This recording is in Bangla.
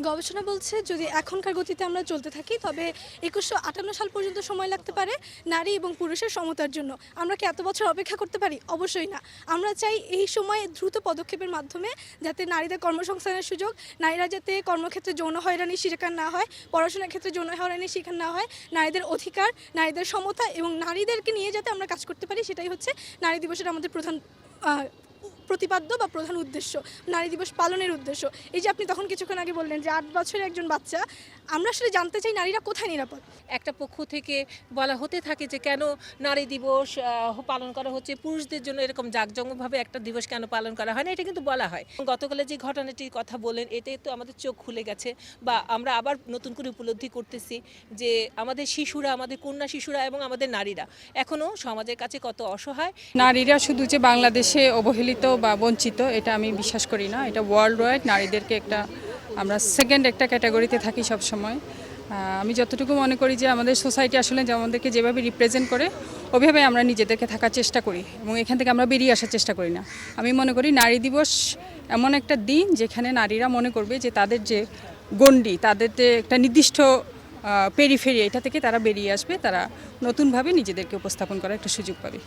গবেষণা বলছে যদি এখনকার গতিতে আমরা চলতে থাকি তবে 2158 সাল পর্যন্ত সময় লাগতে পারে নারী এবং পুরুষের সমতার জন্য। আমরা কি এত বছর অপেক্ষা করতে পারি? অবশ্যই না। আমরা চাই এই সময়ে দ্রুত পদক্ষেপের মাধ্যমে যাতে নারীদের কর্মসংস্থানের সুযোগ, নারীরা যাতে কর্মক্ষেত্রে যৌন হয়রানির শিকার না হয়, পড়াশোনার ক্ষেত্রে যৌন হয়রানির শিকার না হয়, নারীদের অধিকার, নারীদের সমতা এবং নারীদেরকে নিয়ে যাতে আমরা কাজ করতে পারি, সেটাই হচ্ছে নারী দিবসের আমাদের প্রধান প্রতিপাদ্য বা প্রধান উদ্দেশ্য, নারী দিবস পালনের উদ্দেশ্য। এই যে আপনি তখন কিছুক্ষণ আগে বললেন যে 8 বছরের একজন বাচ্চা, আমরা আসলে জানতে চাই নারীরা কোথায় নিরাপদ। একটা পক্ষ থেকে বলা হতে থাকে যে কেন নারী দিবস পালন করা হচ্ছে, পুরুষদের জন্য এরকম জাঁকজমকভাবে একটা দিবস কেন পালন করা হয় না, এটা কিন্তু বলা হয়। গতকালে যে ঘটনাটির কথা বললেন, এতে তো আমাদের চোখ খুলে গেছে বা আমরা আবার নতুন করে উপলব্ধি করতেছি যে আমাদের শিশুরা, আমাদের কন্যা শিশুরা এবং আমাদের নারীরা এখনও সমাজের কাছে কত অসহায়। নারীরা শুধু যে বাংলাদেশে অবহেলিত বা বঞ্চিত এটা আমি বিশ্বাস করি না। এটা ওয়ার্ল্ড ওয়াইড নারীদেরকে আমরা সেকেন্ড একটা ক্যাটাগরিতে থাকি সব সময়। আমি যতটুকু মনে করি যে আমাদের সোসাইটি আসলে আমাদেরকে যেভাবে রিপ্রেজেন্ট করে ওইভাবে আমরা নিজেদেরকে থাকার চেষ্টা করি এবং এখান থেকে আমরা বেরিয়ে আসার চেষ্টা করি না। আমি মনে করি নারী দিবস এমন একটা দিন যেখানে নারীরা মনে করবে যে তাদের যে গণ্ডি, তাদের যে একটা নির্দিষ্ট পেরিফেরি, এটা থেকে তারা বেরিয়ে আসবে, তারা নতুনভাবে নিজেদেরকে উপস্থাপন করার একটা সুযোগ পাবে।